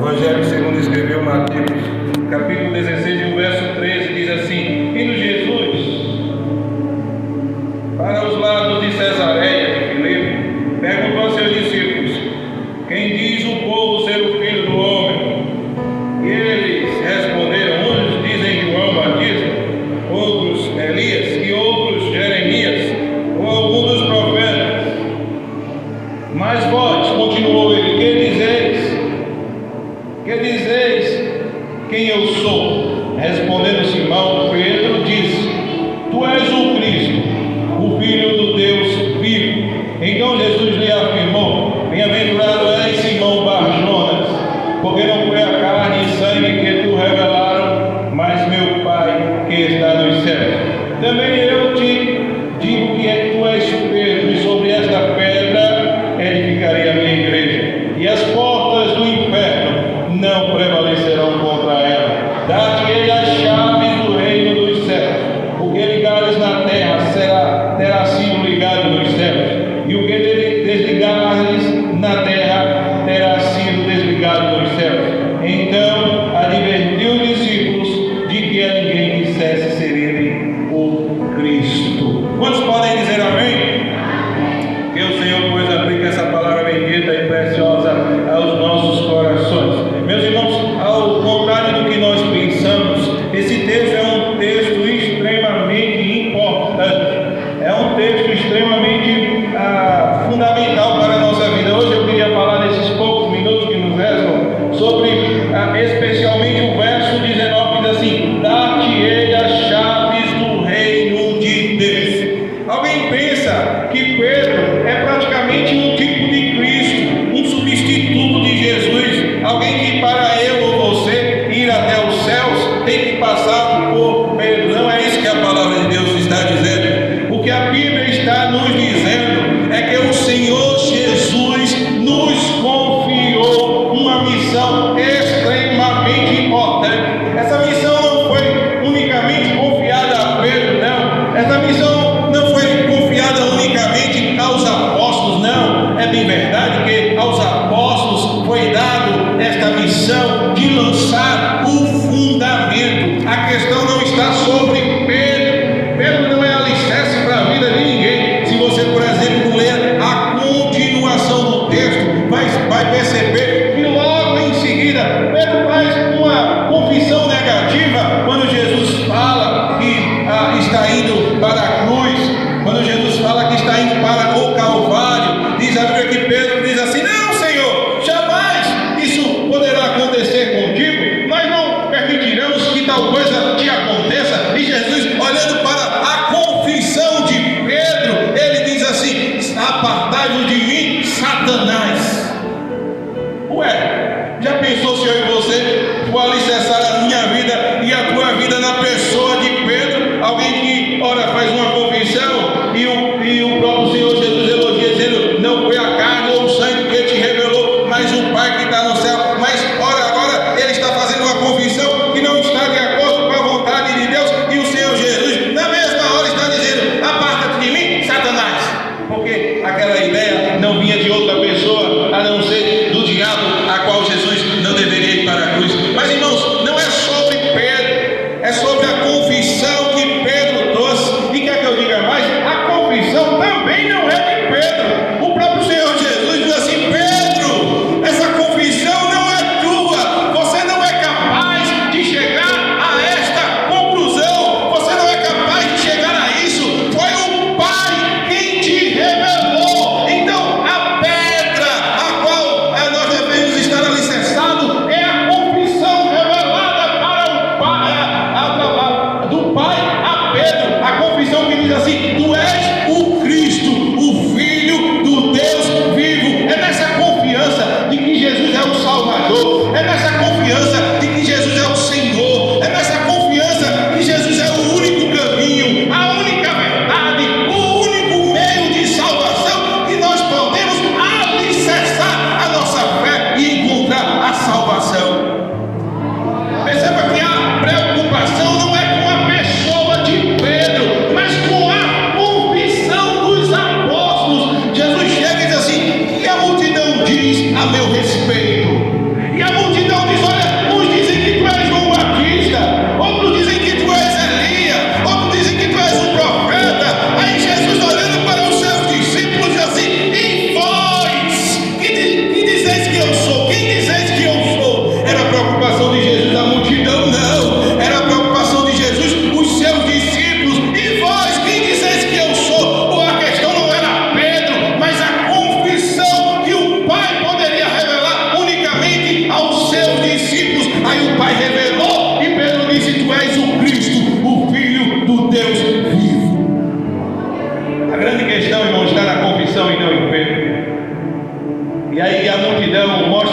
Evangelho segundo escreveu Mateus, capítulo 16, verso 13, diz assim: indo Jesus para os lados de Cesareia de Filipe, perguntou a seus discípulos: quem diz o povo ser o Filho do Homem? E eles responderam: uns dizem João Batista, outros Elias e outros Jeremias, ou algum dos profetas. Mas vós, continuou ele, que dizeis? Que dizeis quem eu sou? Respondendo Simão Pedro, disse: tu és o Cristo, o Filho do Deus vivo. Então Jesus lhe afirmou: bem-aventurado és, Simão Barjonas, porque não foi a carne e sangue que tu revelaram, mas meu Pai que está nos céus. Também eu te digo que tu és Pedro, e sobre esta pedra edificarei a minha igreja, e as portas do inferno não prevalecerão contra ela. Dar-te-ei as chaves do reino dos céus. O que ligares na terra terá sido ligado nos céus, e o que desligares na terra terá sido desligado nos céus. Então advertiu os discípulos de que a ninguém dissesse ser ele o Cristo. Quantos podem dizer amém? Que o Senhor, pois, aplique essa palavra bendita e preciosa aos nossos corações. Meus irmãos, ao contrário do que nós pensamos, esse texto é um texto extremamente importante. É um texto extremamente fundamental para a nossa vida. Hoje eu queria falar nesses poucos minutos que nos restam sobre especialmente o verso 19 que diz assim: dar-te-ei as chaves do reino de Deus. Alguém pensa que Pedro é praticamente um tipo de Cristo, um substituto de Jesus, alguém que para eu ou você ir até os céus tem que passar por Pedro. Não é isso que a palavra de Deus está dizendo. O que a Bíblia está nos dizendo é que o Senhor Jesus nos confiou uma missão extremamente importante. Essa missão não foi unicamente confiada a Pedro, não. Essa missão não foi confiada unicamente aos apóstolos, não. É bem verdade que aos apóstolos foi dado esta missão de lançar o fundamento. A questão não está sobre Pedro. Pedro não é alicerce para a vida de ninguém. Se você, por exemplo, ler a continuação do texto, vai perceber que logo em seguida Pedro faz uma confissão negativa quando Jesus fala que está indo para a cruz, quando Jesus fala que está indo para o Calvário. Diz a Bíblia que Pedro diz assim: não, Senhor, jamais isso poderá acontecer contigo, nós não permitiremos que tal coisa te aconteça. E Jesus, olhando para a confissão de Pedro, ele diz assim: apartai-vos de mim, Satanás. Ué, já pensou se eu e você for alicerçar a minha vida e a tua vida na pessoa de Pedro? Alguém que, ora, faz uma confissão e o próprio Senhor Jesus elogia, dizendo: não foi a carne ou o sangue que te revelou, mas o Pai que está no céu. Mas, ora, agora ele está fazendo uma confissão que não está de acordo com a vontade de Deus, e o Senhor Jesus, na mesma hora, está dizendo: aparta-te de mim, Satanás. Porque aquela ideia não vinha de outra pessoa, a não ser do diabo, a qual Jesus não deveria ir para a cruz. Mas, irmãos, não é sobre Pedro, é sobre a confissão que Pedro trouxe. E quer que eu diga mais? A confissão também não é de Pedro. O próprio Senhor Jesus diz assim: Pedro, essa confissão não é tua. Você não é capaz de chegar a esta conclusão. Você não é capaz de chegar a isso. Foi o Pai quem te revelou. Então, a pedra a qual nós devemos estar alicerçados é a confissão revelada para o Pai, do Pai a Pedro. A confissão que diz assim: tu és o Cristo, o Filho do Deus vivo. É nessa confiança de que Jesus é o Salvador, é nessa confiança de que Jesus é o Senhor, é nessa confiança que Jesus é o único caminho, a única verdade, o único meio de salvação, que nós podemos alicerçar a nossa fé e encontrar a salvação. Perceba que a preocupação não é com a pessoa de Pedro, mas com a confissão dos apóstolos. Jesus chega e diz assim: e a multidão diz a meu respeito, e a multidão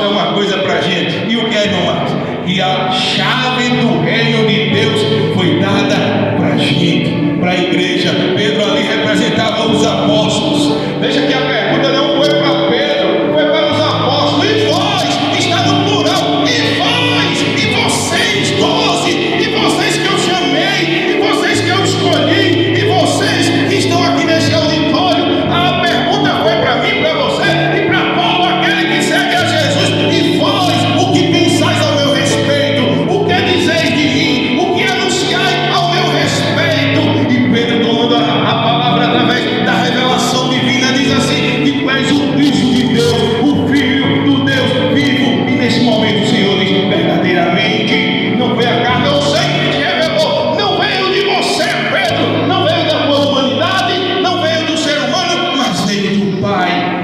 mostra uma coisa para a gente. E o que é, irmão Marcos? Que a chave do reino de Deus foi dada para a gente, para a igreja. Pedro ali representava os apóstolos. Veja que a pergunta não foi para Pedro, foi para os apóstolos. E vós, está no plural, e vós, e vocês, 12, e vocês que eu chamei, e vocês que eu escolhi, e vocês que estão aqui nesse auditório. A pergunta foi para mim, para você e para Paulo, aquele que segue a Jesus. E vós, o que pensais ao meu respeito? O que dizeis de mim? O que anunciais ao meu respeito? E Pedro, tomando a palavra através da revelação divina, diz assim: que tu és o Cristo de Deus, o Filho do Deus vivo. E nesse momento o Senhor diz: verdadeiramente, não foi a carne ou o sangue que te revelou, não veio de você, Pedro, não veio da tua humanidade, não veio do ser humano, mas veio do Pai.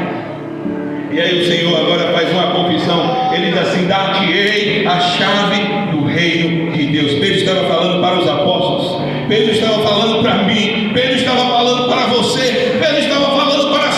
E aí o Senhor agora faz uma confissão. Ele diz assim: dar-te-ei a chave do reino de Deus. Pedro estava falando para os apóstolos, Pedro estava falando para mim, Pedro estava falando para você, Pedro estava falando para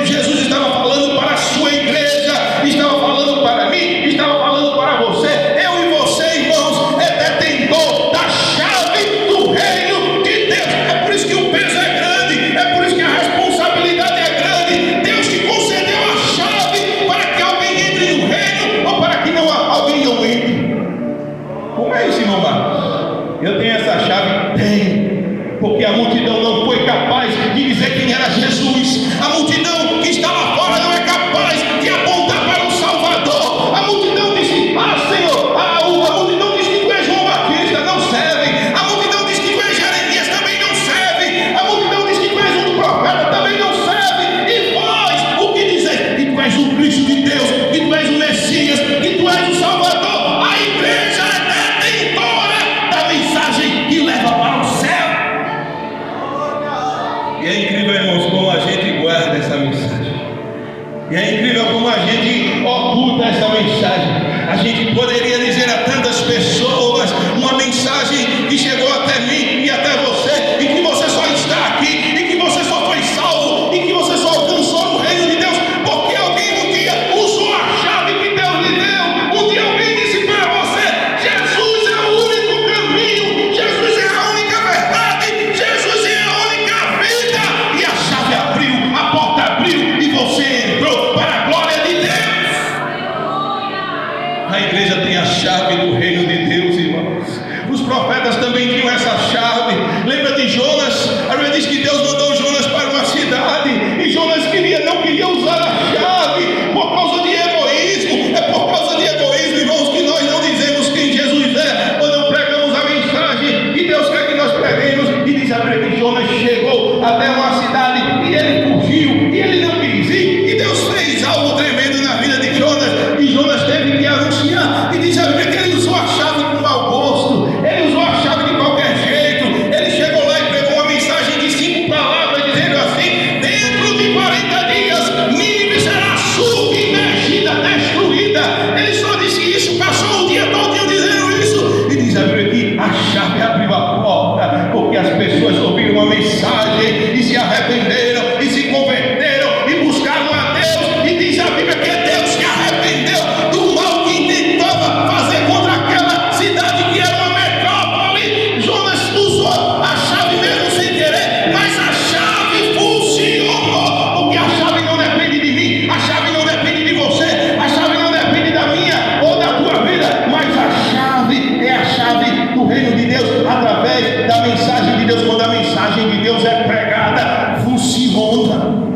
Jesus, estava falando para a sua igreja, estava falando para mim, estava falando para você. Eu e você, irmãos, é detentor da chave do reino de Deus. É por isso que o peso é grande, é por isso que a responsabilidade é grande. Deus te concedeu a chave para que alguém entre no reino ou para que não alguém não entre. Como é isso, irmão Marcos? Eu tenho essa chave? Tenho, porque a multidão não foi capaz de dizer quem era Jesus. A multidão que está lá fora não é capaz de apontar para o Salvador. A multidão disse: ah, Senhor. A multidão diz que tu és João Batista, não serve. A multidão diz que tu és Jeremias, também não serve. A multidão diz que tu és um profeta, também não serve. E vós, o que dizeis? Que tu és o Cristo de Deus, que tu és o Messias, que tu és o Salvador. A igreja é detentora da mensagem que leva para o céu. E é incrível, irmãos, como a gente guarda essa mensagem. E é incrível como a gente oculta essa mensagem. A gente poderia dizer a tantas pessoas uma mensagem que chegou até mim e até você, e que você só está aqui, e que você só foi salvo, e que você só alcançou o reino de Deus porque alguém um dia usou a chave que Deus lhe deu. Um dia alguém disse para você: Jesus é o único caminho, Jesus é a única verdade, Jesus é a única vida. E a chave abriu, a porta abriu e você entrou para a glória de Deus. A igreja tem a chave do reino de Deus, irmãos. Os profetas também tinham essa chave. Lembra de Jonas? A Bíblia diz que Deus mandou Jonas para uma cidade, e Jonas não queria usar a chave por causa de egoísmo. É por causa de egoísmo, irmãos, que nós não dizemos quem Jesus é, ou não pregamos a mensagem que Deus quer que nós preguemos. E diz a Bíblia que Jonas chegou até uma cidade e ele fugiu, e ele não quis ir, e Deus fez algo tremendo na vida de Jonas, e Jonas teve que anunciar. E diz a Bíblia que ele usou a chave com mau gosto, ele usou a chave de qualquer jeito. Ele chegou lá e pregou uma mensagem de 5 palavras, dizendo assim: dentro de 40 dias Nínive será submergida, destruída. Ele só disse isso, passou o dia todo dizendo isso. E diz a Bíblia que a chave abriu a porta, porque as pessoas ouviram a mensagem e se arrependeram e se converteram e buscaram a Deus. E diz a Bíblia que Deus se arrependeu do mal que intentava fazer contra aquela cidade que era uma metrópole. Jonas usou a chave mesmo sem querer, mas a chave funcionou, porque a chave não depende de mim, a chave não depende de você, a chave não depende da minha ou da tua vida, mas a chave é a chave do reino de Deus, através da mensagem de Deus. Quando a mensagem de Deus é pregada, funciona.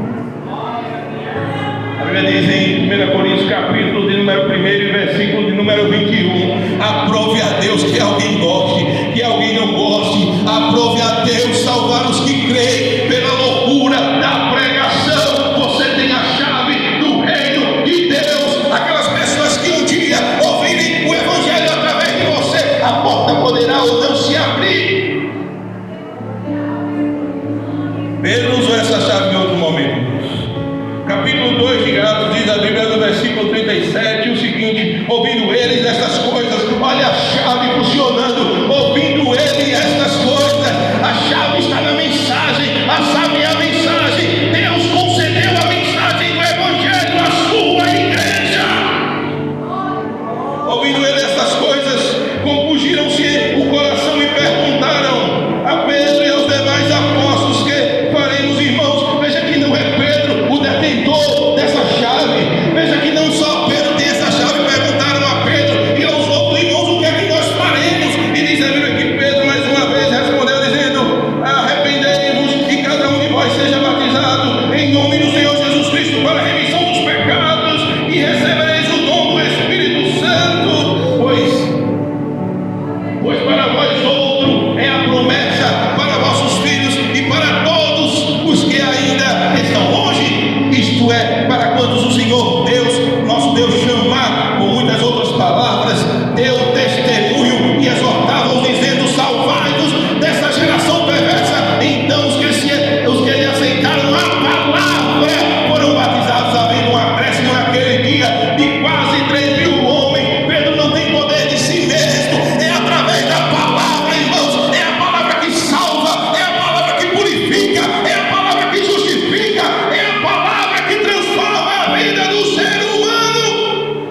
A Bíblia diz em 1 Coríntios capítulo de número 1 e versículo de número 21: aprove a Deus que alguém goste, que alguém não goste, aprove a Deus salvar os que creem pela loucura da pregação. Você tem a chave do reino de Deus. Aquelas pessoas que um dia ouvirem o evangelho através de você, a porta poderá ou não se abrir. Pedro usou essa chave em outro momento. Capítulo 2 de Atos diz a Bíblia no versículo 37 o seguinte: ouvindo eles estas coisas, olha a chave funcionando, ouvindo eles estas coisas, a chave está na mensagem, a chave é a mensagem. Deus concedeu a mensagem do evangelho à sua igreja. para quantos o Senhor Deus, nosso Deus, chamar com muitas outras palavras, deu testemunho e exortava-os dizendo: salvai-vos dessa geração perversa. Então os que lhe aceitaram a palavra foram batizados, havendo um acréscimo naquele dia de quase 3.000 homens. Pedro não tem poder de si mesmo, é através da palavra, irmãos. É a palavra que salva, é a palavra que purifica, é a palavra que justifica, é a palavra que transforma a vida do ser humano.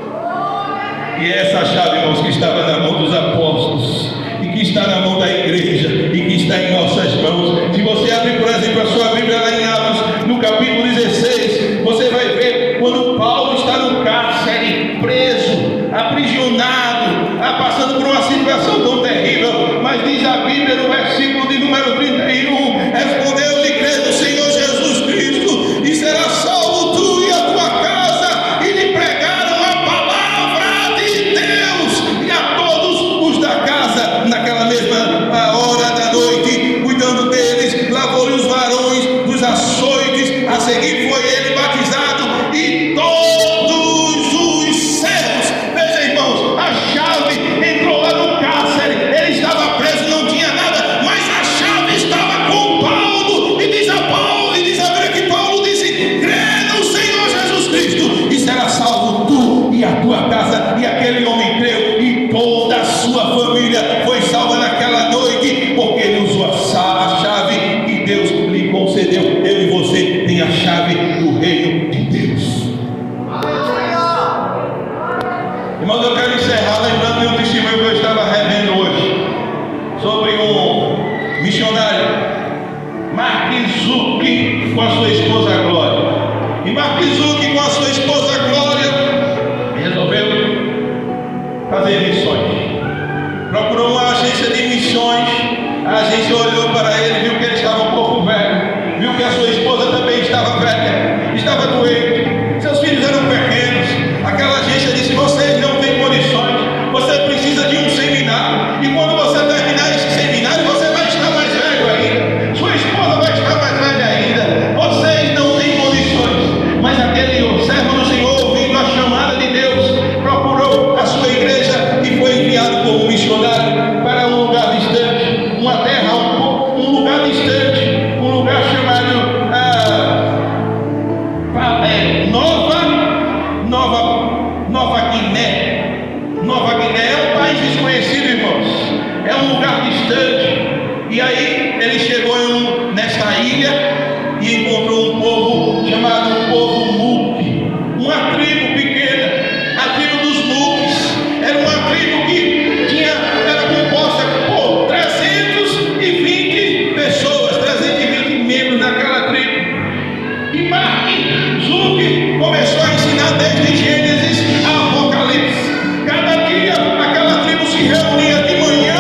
E essa chave, irmãos, que estava na mão dos apóstolos e que está na mão da igreja e que está em nossas mãos. Se você abrir, por exemplo, a sua Bíblia lá em Atos, no capítulo 16, você vai ver quando Paulo está no cárcere, preso, aprisionado, passando por uma situação tão terrível. Mas diz a Bíblia no versículo de número 31: respondeu-lhe: crê no Senhor Jesus Cristo e serás salvo tu e a tua casa. E lhe pregaram a palavra de Deus e a todos os da casa. Naquela mesma hora da noite, cuidando deles, lavou-lhe os varões dos açoites. A seguir foi ele batizado e todos os servos. Veja, irmãos, a chave entrou lá no cárcere. Ele estava preso, não tinha nada, mas a chave estava com Paulo. E diz a Bíblia que Paulo disse: crê no Senhor Jesus Cristo e será salvo tu e a tua casa. E aquele homem creu e toda a sua família foi salva naquela noite, porque ele usou a chave que Deus lhe concedeu. Eu e você tem a chave do reino de Deus. Irmãos, eu quero encerrar lembrando de um testemunho que eu estava revendo hoje sobre um missionário, Mark Zuck, com a sua esposa Glória. E Mark Zuck, com a sua esposa Glória, resolveu fazer missões. Procurou uma agência de missões. A agência olhou para ele, viu que ele estava um pouco velho, viu que a sua esposa também estava velha, estava doente, seus filhos eram pequenos. Aquela agência disse: vocês não têm condições, você precisa de um seminário, e quando você terminar esse seminário, você vai estar mais velho ainda, sua esposa vai estar mais velha ainda, vocês não têm condições. Mas aquele servo do Senhor, ouvindo a chamada de Deus, procurou a sua igreja e foi enviado como missionário para um lugar distante, uma terra, um lugar distante, um lugar chamado Nova Guiné. Nova Guiné é um país desconhecido, irmãos, é um lugar distante. E aí ele chegou nesta ilha e encontrou um povo chamado povo Muque, uma tribo pequena, a tribo dos Muques. Era uma tribo que era composta por 320 pessoas, 320 membros naquela tribo. E Mark Zuck começou a ensinar desde Gênesis a Apocalipse. Cada dia aquela tribo se reunia de manhã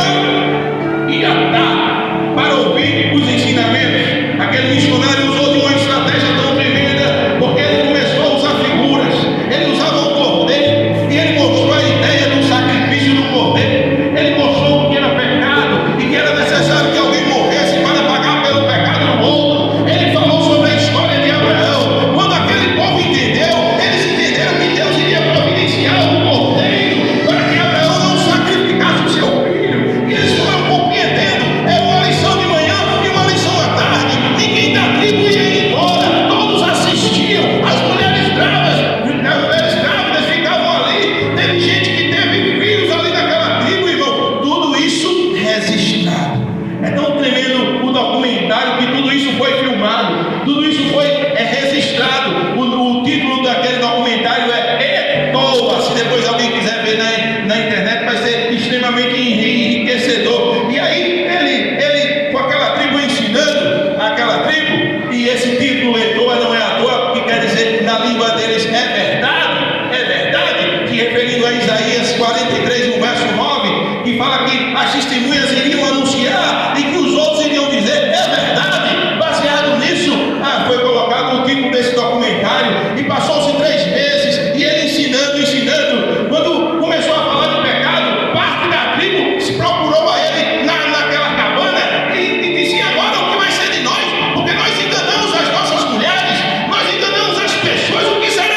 e à tarde para ouvir os ensinamentos. Aquele missionário usou de uma estratégia tão tremenda, porque ele começou a usar figuras. Ele usava um cordeiro e ele mostrou a ideia do sacrifício do cordeiro. Ele mostrou o que era pecado e que era necessário que alguém morresse para pagar pelo pecado do outro. Ele falou sobre a história de Abraão. Quando aquele povo entendeu, eles entenderam que Deus iria providenciar um cordeiro para que Abraão não sacrificasse o seu filho. E eles foram compreendendo. É uma lição de manhã e uma lição à tarde. Ninguém da tribo ia embora, todos assistiam. As mulheres grávidas ficavam ali. Teve gente que teve filhos ali naquela tribo, irmão. Tudo isso registrado. É tão tremendo o documentário que tudo isso foi filmado, tudo isso foi registrado. O título daquele documentário é Etoa. Se depois alguém quiser ver na internet, vai ser extremamente enriquecedor. E aí ele com aquela tribo ensinando aquela tribo, e esse título Etoa não é à toa, porque quer dizer na língua deles é verdade, se referindo a Isaías 43, no verso 9, que fala que as testemunhas iriam anunciar e que os outros iriam dizer é verdade. Baseado nisso, foi colocado o título desse documentário, e passou-se 3 meses e ele ensinando. Quando começou a falar de pecado, parte da tribo se procurou a ele naquela cabana e disse: agora o que vai ser de nós? Porque nós enganamos as nossas mulheres, nós enganamos as pessoas, o que será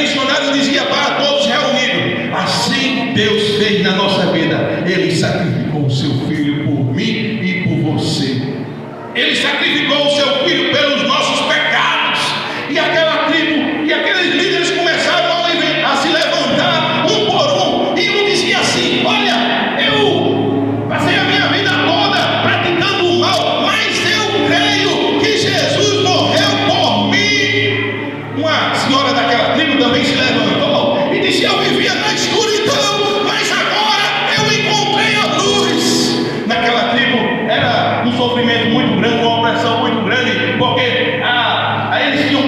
missionário dizia para todos reunidos: assim Deus fez na nossa vida. Ele sacrificou o seu filho por mim e por você. Ele sacrificou o seu filho pelos nossos pecados. E aquela tribo e aqueles líderes começaram a se levantar um por um. E um dizia assim: olha, eu passei a minha vida toda praticando o mal, mas eu creio que Jesus morreu por mim. Uma senhora daquela tribo também se levantou e disse: eu vivia na escuridão, mas agora eu encontrei a luz. Naquela tribo era um sofrimento muito grande, uma opressão muito grande, porque eles tinham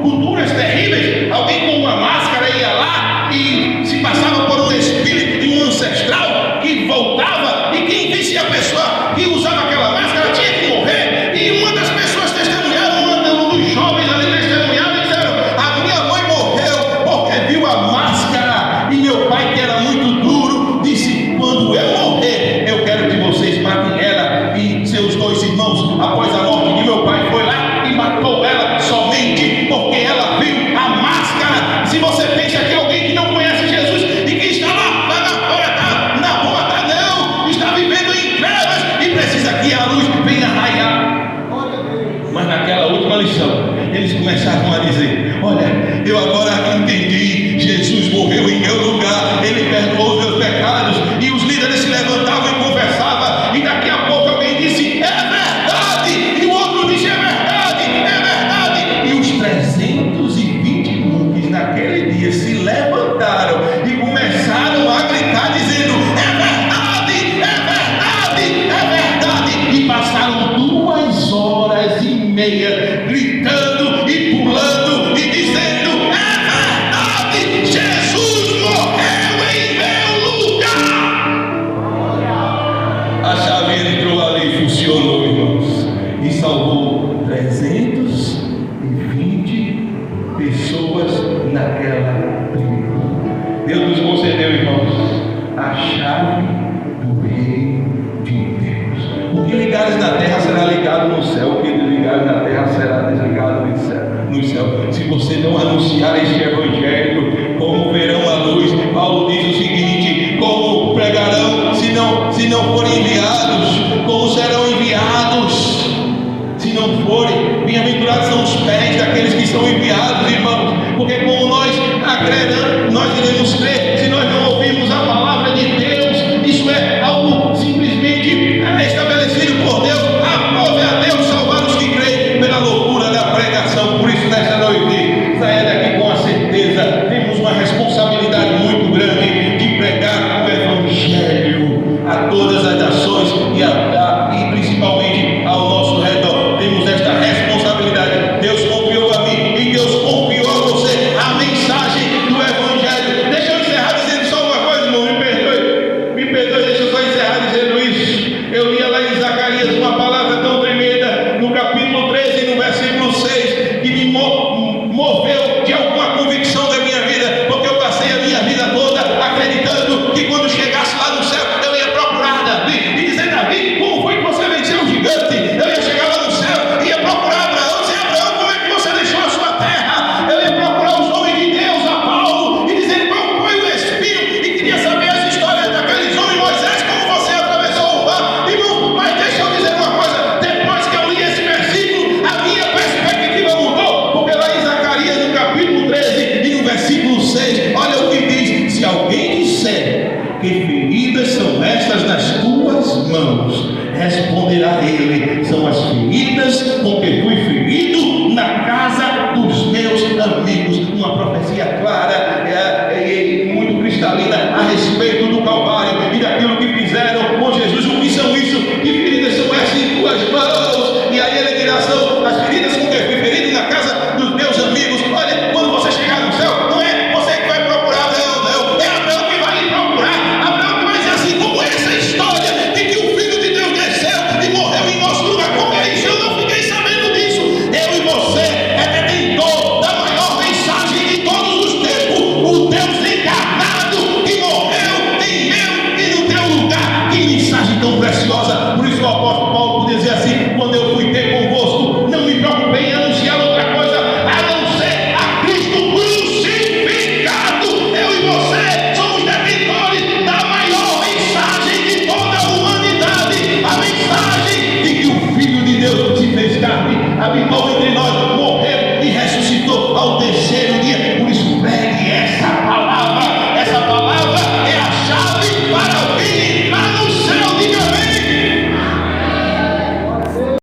culturas terríveis. Alguém com uma máscara ia lá e se passava por um espírito de um ancestral que voltava, e quem visse a pessoa que usava aquela máscara tinha que morrer. E uma das pessoas testemunharam, um dos jovens ali testemunharam e disseram: a minha mãe morreu porque viu a máscara, e meu pai, que era muito duro, disse: quando eu morrer, eu quero que vocês matem ela. E seus dois irmãos, após a morte de meu pai, foi lá e matou ela somente porque ela viu a máscara. Se você pensa que alguém que não conhece Jesus e que está lá na porta, na rua, não, está vivendo em trevas e precisa que a luz venha raiar. Mas naquela última lição, eles começaram a dizer: olha, eu agora entendi, Jesus morreu em meu lugar, ele perdoou os meus pecados. E os líderes se levantavam e conversavam, e daqui a pouco alguém disse: é verdade, e o outro disse: é verdade, é verdade. E os 320 monges naquele dia se levantaram e começaram a gritar dizendo: é verdade, é verdade, é verdade. E passaram 2 horas e meia gritando e pulando e dizendo: é verdade, Jesus morreu em meu lugar. A chave entrou ali e funcionou, irmãos, e salvou 320 pessoas naquela tribo. Deus nos concedeu, irmãos, a chave do reino de Deus. O que ligares na terra será ligado no céu, o que desligares na terra será desligado no céu. Se você não anunciar este evangelho, como verão a luz? Paulo diz o seguinte: como pregarão se não forem enviados? Como serão enviados se não forem? Bem-aventurados são os pés daqueles que são enviados, irmãos, porque como nós acreditamos, nós iremos crer se nós não ouvirmos a palavra de Deus. Isso é algo simplesmente estabelecido por Deus. Aprove a Deus salvar os que creem pela loucura da pregação. Por isso, nessa noite, saia daqui com a certeza: temos uma responsabilidade muito grande de pregar o evangelho a todas as nações e principalmente ao nosso redor. Temos esta responsabilidade. Deus confiou a mim e Deus confiou a você a mensagem do evangelho. Deixa eu encerrar habitou em